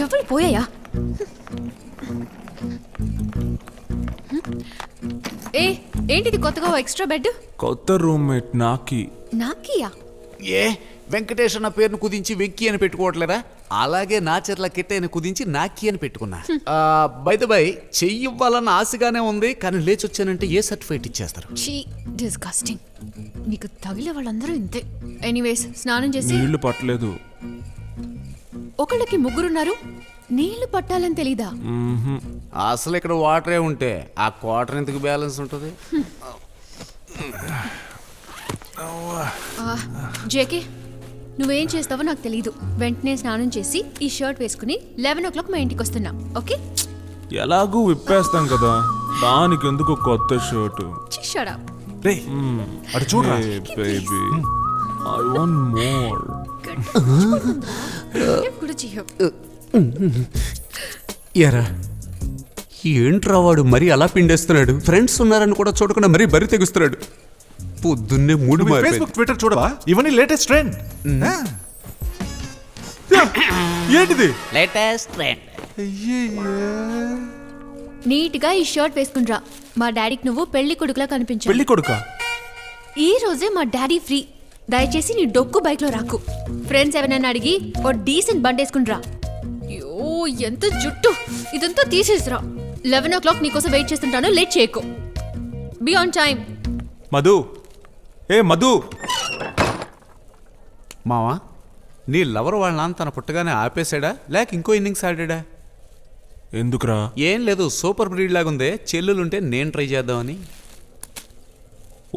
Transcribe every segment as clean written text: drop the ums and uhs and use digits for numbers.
చెవులు పోయాయా? ఏంటిది కొత్తగా ఎక్స్ట్రా బెడ్? కొత్త రూమ్మేట్ నాకియా? ఏ వెంకటేష్ అన్న పేరును కుదించి వెంకీ అని పెట్టుకోవట్లేదా? అలాగే నాచెర్ల కిట్టైన కుదించి నాకి అని పెట్టుకున్నా. బై ద బై చెయ్యి ఇవ్వాలన్న ఆశగానే ఉంది, కానీ లేచొచ్చానంటే ఏ సర్టిఫికేట్ ఇచ్చేస్తారు? డిస్గస్టింగ్. నీకు తగిలే వాళ్ళందరూ ఇంతే. ఎనీవేస్ స్నానం చేసి. నీళ్లు పట్టలేదు. ఒకళ్ళకి ముగ్గురున్నారు, నీళ్లు పట్టాలని తెలీదా? అసలు ఇక్కడ వాటరే ఉంటే ఆ క్వార్టర్ ఎందుకు బ్యాలెన్స్ ఉంటుంది? జేకే, నువ్వేం చేస్తావో నాకు తెలీదు. వెంటనే స్నానం చేసి ఈ షర్ట్ వేసుకుని 11 o'clock మా ఇంటికి వస్తున్నా, ఓకే? ఎలాగూ విప్పేస్తాం కదా, దానికి ఎందుకు కొత్త షర్టు? Shut up. అటు చూడరా బేబీ, ఐ వాంట్ మోర్. ఎరా ఏంట్రా వాడు మరి అలా పిండేస్తున్నాడు? ఫ్రెండ్స్ ఉన్నారని కూడా చూడకుండా మరీ బరి తెగుస్తున్నాడు. పొద్దున్నే మూడు ఫేస్బుక్ ట్విట్టర్ చూడవా? ఇవన్నీ లేటెస్ట్ ట్రెండ్. ఏంటిది లేటెస్ట్ ట్రెండ్? నీట్ గా ఈ షర్ట్ వేసుకునిరా. మా డాడీకి నువ్వు పెళ్లి కొడుకులా కనిపించావు. పెళ్లి కొడుకా? ఈ రోజే మా డాడీ ఫ్రీ. దయచేసి నీ డొక్కు బైక్ లో రాకు. ఫ్రెండ్స్ ఎవరైనా అడిగి ఓ డీసెంట్ బండి వేసుకునిరా. అయ్యో ఎంత జుట్టు, ఇదంతా తీసేసిరా. 11 o'clock నీకోసం వెయిట్ చేస్తుంటాను, లేట్ చేయకు. Be on time. Madhu, Madhu. మావా, నీ లవర్ వాళ్ళ నాన్న తన పుట్టగానే ఆపేశాడా లేక ఇంకో ఇన్నింగ్స్ ఆడాడా? ఎందుకురా? ఏం లేదు, సూపర్ బ్రీడ్ లాగుందే, చెల్లులుంటే నేను ట్రై చేద్దామని.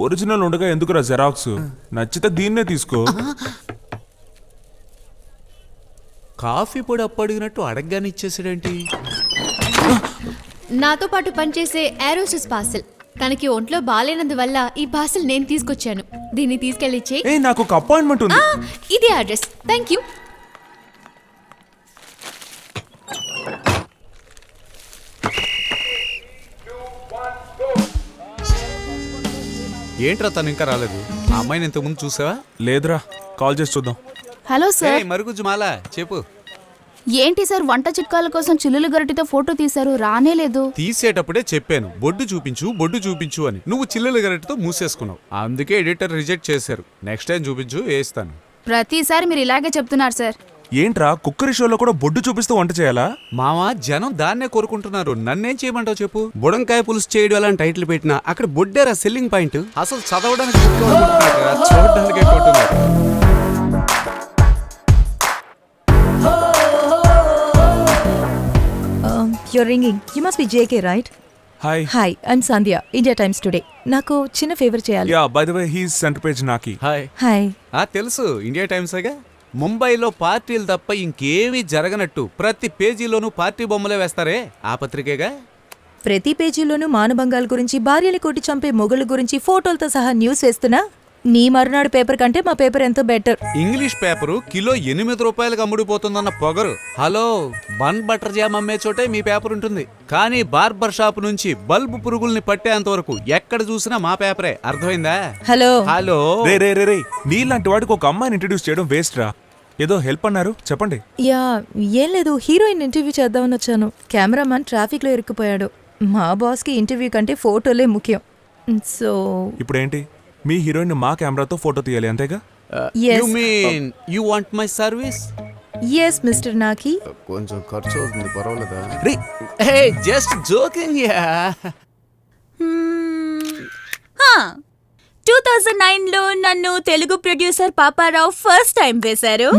ఒరిజినల్ ఉండగా ఎందుకురా జెరాక్స్? నచ్చితే దీన్నే తీసుకో. కాఫీ పొడి అప్పు అడిగినట్టు అడగగానే ఇచ్చేసాడేంటి? నాతో పాటు పనిచేసే ఏరోసిస్ పార్సెల్. తనకి ఒంట్లో బాలేనందువల్ల ఈ పార్సెల్ నేను తీసుకొచ్చాను. దీన్ని తీసుకెళ్ళి ఇచ్చేయ్. నాకు ఒక అపాయింట్మెంట్ ఉంది. ఇదే అడ్రస్. Thank you. ఏంట్రా తను ఇంకా రాలేదు? ఆ అమ్మాయిని ఇంతకుముందు చూసావా? లేదురా, కాల్ చేసి చూద్దాం. Hello sir. మరుగుజ్జు మాల చెప్పు. ఏంటి సార్ వంట చిట్కాల కోసం చిల్లులు గరిటితో ఫోటో తీశారు, రానే లేదు. తీసేటప్పుడే చెప్పాను బొడ్డు చూపించు అని. నువ్వు చిల్లుల గరిటతో మూసేసుకున్నావు, అందుకే ఎడిటర్ రిజెక్ట్ చేశారు. నెక్స్ట్ టైం చూపించు, వేస్తాను. ప్రతిసారి మీరు ఇలాగే చెప్తున్నారు సార్. ఏంట్రా కుక్కరి షోలో కూడా బొడ్డు చూపిస్తూ వంట చేయాలా? మావా, జనం దాన్నే కోరుకుంటున్నారు. నన్నేం చేయమంటావు చెప్పు? బుడంకాయ పులుసు చేయడం అలా టైటిల్ పెట్టినా అక్కడ బొడ్డేరా సెల్లింగ్ పాయింట్. అసలు చదవడానికి చూడడానికి కొట్టున్నారు. You're ringing. You must be JK, right? Hi. Hi, I'm Sandhya, India Times Today. నాకు చిన్న ఫేవర్ చేయాలి. Yeah, by the way, he's center page Naki. Hi. Hi. తెలుసు, ఇండియా టైమ్సేగా. ముంబైలో పార్టీలు తప్ప ఇంకేమీ జరగనట్టు ప్రతి పేజీలోనూ పార్టీ బొమ్మలే వేస్తారే, ఆ పత్రికేగా. ప్రతి పేజీలోనూ మానభంగాల గురించి, భార్యని కొట్టి చంపే మొగుళ్ళ గురించి ఫోటోలతో సహా న్యూస్ వేస్తున్నా నీ మరునాడు పేపర్ కంటే మా పేపర్ ఎంతో బెటర్. ఇంగ్లీష్ పేపరు కిలో 8 రూపాయలకు అమ్ముడిపోతుందన్న పొగరు. హలో, బన్ బటర్ జామ్ అమ్మే చోటే మీ పేపర్ ఉంటుంది, కానీ బార్బర్ షాప్ నుంచి బల్బు పురుగుల్ని పట్టేంత వరకు ఎక్కడ చూసినా మా పేపరే. అర్థమైందా? Hello hello. రే నీలాంటి వాడికి ఒక అమ్మాయిని ఇంట్రడ్యూస్ చేయడం వేస్ట్ రా. ఏదో హెల్ప్ అన్నారు, చెప్పండి. యా ఏం లేదు, హీరోయిన్ ఇంటర్వ్యూ చేద్దామని వచ్చాను. కెమెరామాన్ ట్రాఫిక్ లో ఇరుక్కుపోయాడు. మా బాస్ కి ఇంటర్వ్యూ కంటే ఫోటోలే ముఖ్యం. సో ఇప్పుడేంటి, మీ హీరోయిన్ మా కెమెరాతో ఫోటో తీయాలి, అంతేగా? You mean you want my service? yes mister నాకి. కొంచెం ఖర్చు అవుతుంది, పర్వాలేదా? హే, జస్ట్ జోకింగ్ యా. 2009లో నన్ను Telugu producer Paparao first time వేశారు.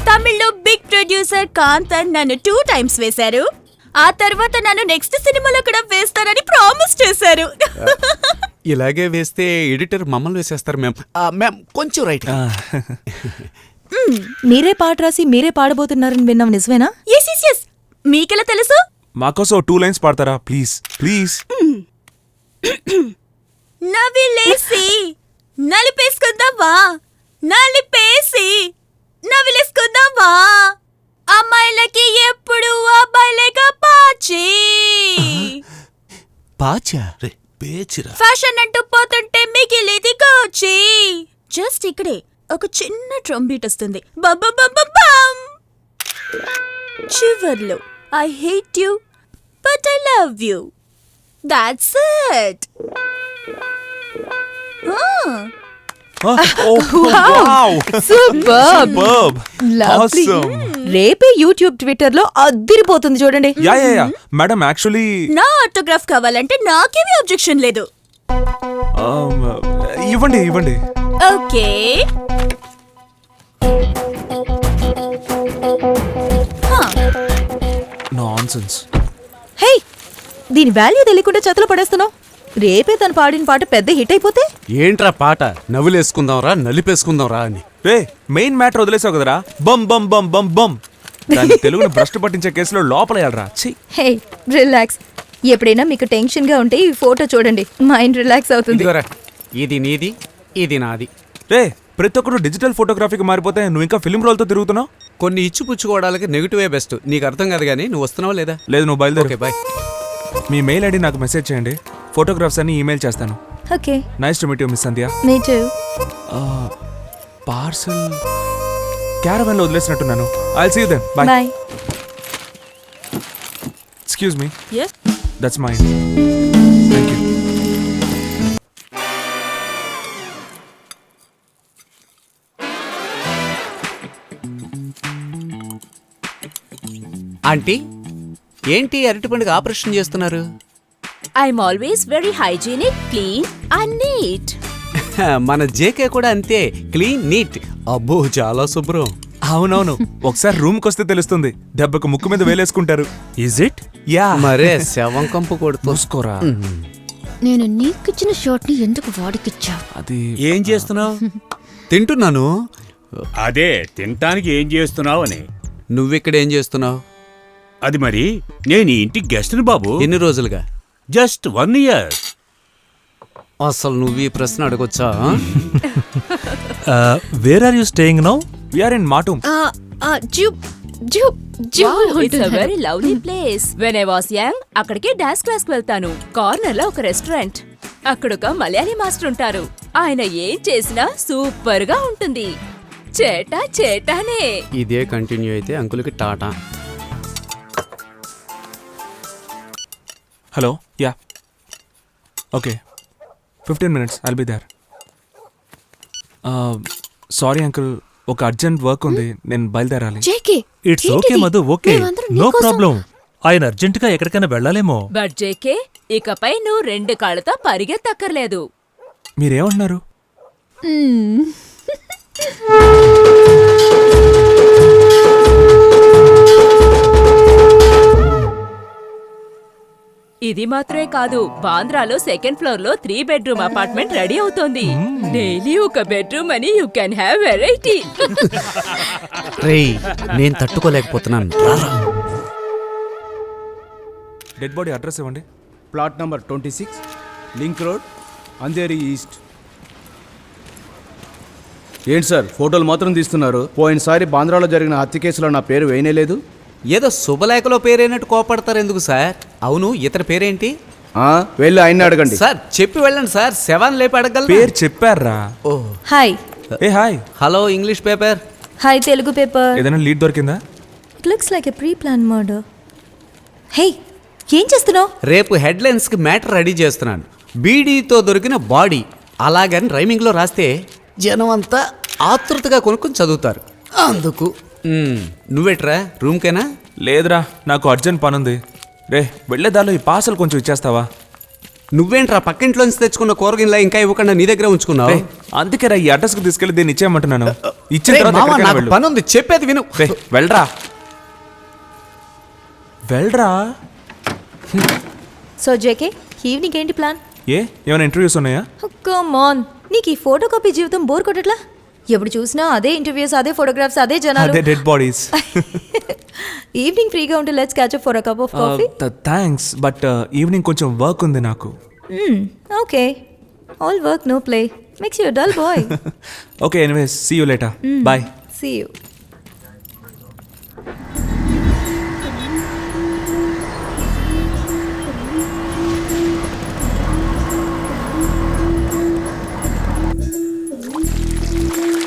తమిళ్లో బిగ్ ప్రొడ్యూసర్ కాంతన్ నన్ను 2 times వేశారు. ఆ తర్వాత నన్ను నెక్స్ట్ సినిమాలో కూడా వేస్తారని ప్రామిస్ చేశారు. ఇలాగే వేస్తే ఎడిటర్ మమ్మల్ని వేసేస్తారు. మ్యామ్ కొంచెం రైట్. మీరే పాట రాసి మీరే పాడబోతున్నారని విన్నాం, నిజమేనా? yes మీకెలా తెలుసు? మాకోసం 2 lines పాడతారా ప్లీజ్? ప్లీజ్. నవిలేసి నలిపేసుకుందావా, నలిపేసి నవిలేసుకుందావా, అమ్మాయిలకి ఎప్పుడు అబ్బాయిలేగా పాచి పాచా రే పేచిరా. ఫ్యాషన్ అంటూ పోతుంటే మిగిలిది కోచి. జస్ట్ ఇక్కడే ఒక చిన్న ట్రంబీట్ వస్తుంది. చివర్లో I hate you but I love you. That's it. Super lovely. Awesome. రేపే యూట్యూబ్ ట్విట్టర్ లో అద్దిరిపోతుంది చూడండి. యా మేడం యాక్చువల్లీ నా ఆటోగ్రాఫ్ కావాలంటే నాకేమీ అబ్జెక్షన్ లేదు. ఇవ్వండి ఓకే. నాన్సెన్స్. హే, దీని వాల్యూ తెలియకుండా చేతిలో పడేస్తున్నావు. రేపే తను పాడిన పాట పెద్ద హిట్ అయిపోతే ఏంట్రా పాట? నవ్వులేసుకుందాంరా నలిపేసుకుందాంరా అని. రే మెయిన్ మ్యాటర్ వదిలేసావు కదరా. బమ్ బమ్ బమ్ బమ్ బమ్ దాన్ని తెలుగుని భ్రష్టు పట్టించే కేసులో లోపలయ్యాడరా. ఛీ. Hey relax. ఎప్పుడైనా మీకు టెన్షన్ గా ఉంటే ఈ ఫోటో చూడండి, మైండ్ రిలాక్స్ అవుతుంది. ఇదిగోరా, ఇది నీది, ఇది నాది. రే ప్రతి ఒక్కరు డిజిటల్ ఫోటోగ్రఫీకి మారిపోతే నువ్వు ఇంకా ఫిల్మ్ రోల్తో తిరుగుతున్నావు. కొన్ని ఇచ్చిపుచ్చుకోవడానికి నెగిటివే బెస్ట్. నీకు అర్థం కాదు కానీ నువ్వు వస్తున్నావా లేదా? లేదు నువ్వు బయలుదేరు. Okay bye. మీ మెయిల్ ఐడి నాకు మెసేజ్ చేయండి, ఫోటోగ్రాఫ్స్ అన్ని ఈమెయిల్ చేస్తాను. Okay, nice to meet you miss Sandhya. Me too. Parcel caravan లో వదిలేసినట్టున్నాను. I'll see you then. Bye. Bye. Excuse me. Yes. That's mine. Thank you. Aunty, ఏంటి అరటిపండుకి operation చేస్తున్నారు? I'm always very hygienic, clean and neat. మన JK కూడా అంతే, clean neat. అబ్బో చాలా శుభ్రం. అవునవును, ఒకసారి రూమ్కి వస్తే తెలుస్తుంది. దెబ్బకు ముక్కు మీద వేలేసుకుంటారు. Is it? యా. మరే శవం కంపు కొడుతూ. చూసుకోరా. నేను నీకిచ్చిన షర్ట్ ని ఎందుకు వాడికిచ్చా? అది ఏం చేస్తున్నావు? తింటున్నాను. అదే తినటానికి ఏం చేస్తున్నావు అని. నువ్విక్కడ ఏం చేస్తున్నావు? అది మరి నేను ఈ ఇంటికి గెస్ట్ని బాబు. ఎన్ని రోజులుగా? Just 1 year. అసలు నువ్వు ఈ ప్రశ్న అడగొచ్చా? Where are you staying now? We are in మాటూమ్. It's a very lovely place. When I was young అక్కడికి డాన్స్ క్లాస్ కి వెళ్తాను. కార్నర్ లో ఒక రెస్టారెంట్, అక్కడ ఒక మలయాళీ మాస్టర్ ఉంటారు. ఆయన ఏం చేసినా సూపర్ గా ఉంటుంది. చేటానే. ఇదే కంటిన్యూ అయితే అంకుల్కి tata. Hello. Yeah okay, 15 minutes I'll be there. Sorry uncle, ఒక అర్జెంట్ వర్క్ ఉంది, నేను బయలుదేరాలి. JK, it's okay Madhu, okay, no problem. ఆయన అర్జెంటుగా ఎక్కడికైనా వెళ్ళాలేమో. బట్ జేకే, ఇకపై నువ్వు 2 కాళ్ళతో పరిగెత్తక్కర్లేదు. మీరేమంటున్నారు? ఇది మాత్రమే కాదు, బాంద్రాలో 2nd floor లో 3 bedroom అపార్ట్మెంట్ రెడీ అవుతోంది. డైలీ ఒక బెడ్రూమ్ అని యూ కెన్ హ్యావ్ వెరైటీ. రేయ్, నేను తట్టుకోలేకపోతున్నాను. డెడ్ బాడీ అడ్రస్ ఇవ్వండి. Plot number 26, link road, Andheri east. ఏంటి సార్ ఫోటోలు మాత్రం తీస్తున్నారు? పోయినసారి బాంద్రాలో జరిగిన హత్య కేసులో నా పేరు వేయనేలేదు. ఏదో శుభలేఖలో పేరైనట్టు కోపడతారు ఎందుకు సార్? అవును, ఇతని పేరేంటి? వెళ్ళి ఆయన్ని అడగండి సార్. చెప్పి వెళ్ళండి సార్, శవాన్ని లేపి అడగల. పేరు చెప్పారా? Oh hi. ఏ hi. Hello English paper. Hi Telugu paper. ఏదైనా లీడ్ దొరికిందా? It looks like a pre plan murder. Hey, ఏం చేస్తున్నావు? రేపు హెడ్లైన్స్ కి మ్యాటర్ రెడీ చేస్తున్నాను. బీడీతో దొరికిన బాడీ అలాగని రైమింగ్ లో రాస్తే జనం అంతా ఆతృతగా కొనుక్కొని చదువుతారు. అందుకు నువ్వెట్రా రూమ్కేనా? లేదురా, నాకు అర్జెంట్ పనుంది. రే వెళ్ళేదాలో ఈ పార్సల్ కొంచెం ఇచ్చేస్తావా? నువ్వేంట్రా పక్కింట్లోంచి తెచ్చుకున్న కూరగిన్లా ఇంకా ఇవ్వకుండా నీ దగ్గర ఉంచుకున్నావు? అందుకేరా ఈ అడ్రస్ కు తీసుకెళ్లి దీన్ని ఇచ్చేయమంటున్నాను. ఇచ్చిన రేయ్ తర్వాత మావా, ఎక్కడికైనా నాకు వెళ్ళు. పని ఉంది, చెప్పేది విను. రే వెళ్ళరా. వెళ్ళరా. సో జేకే, ఈవినింగ్ ఏంటి ప్లాన్? ఏ ఏమైనా ఇంటర్వ్యూస్ ఉన్నాయా? కమ్ ఆన్, నీకు ఈ ఫోటో కాపీ జీవితం బోర్ కొట్టట్లా? ఎప్పుడు చూసినా అదే ఇంటర్వ్యూస్, అదే ఫోటోగ్రాఫ్స్, అదే జనాలు. అదే డెడ్ బాడీస్. ఈవినింగ్ ఫ్రీగా ఉంటే let's catch up for a cup of coffee. Thanks, but evening కొంచెం వర్క్ ఉంది నాకు. Okay, all work no play makes you a dull boy. Okay, anyways see you later. Bye. See you.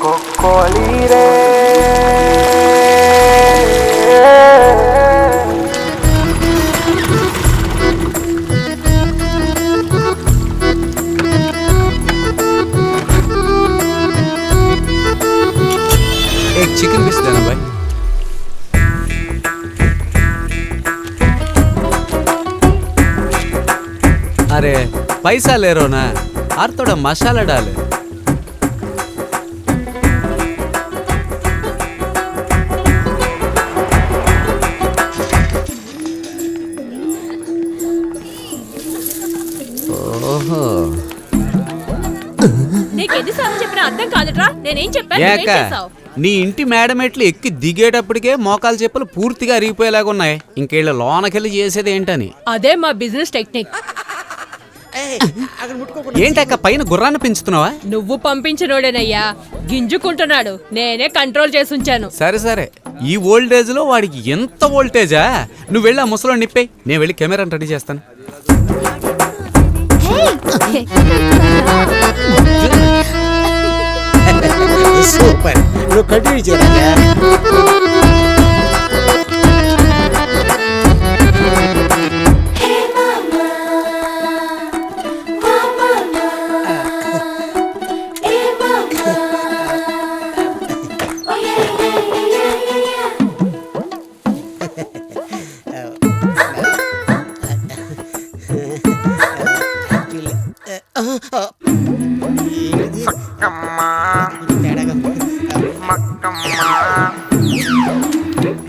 Cocolire chicken piece దేనా బాయ్. अरे पैसा ले रहो ना और थोड़ा मसाला डाले. ఓహో నీకెన్నిసార్లు చెప్పినా అర్థం కాదుట్రా. నేనేం చెప్పాను ఏక నువ్వేం చేసావ్? నీ ఇంటి మేడమెట్లు ఎక్కి దిగేటప్పటికే మోకాలు చెప్పులు పూర్తిగా అరిగిపోయేలాగా ఉన్నాయి. ఇంకేళ్ళ లోనకెళ్ళి చేసేది ఏంటని. అదే మా బిజినెస్ టెక్నిక్. ఏంటక్క పైన గుర్రాన్ని పెంచుతున్నావా? నువ్వు పంపించినోడేనయ్యా, గింజుకుంటున్నాడు. నేనే కంట్రోల్ చేసి ఉంచాను. సరే సరే, ఈ ఓల్డేజ్ లో వాడికి ఎంత వోల్టేజా? నువ్వు వెళ్ళి ఆ ముసలో నిప్పే, నేను వెళ్ళి కెమెరాని రెడీ చేస్తాను. సూపర్, నువ్వు కంటిన్యూ చేయరా.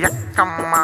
ఎక్కమ్మా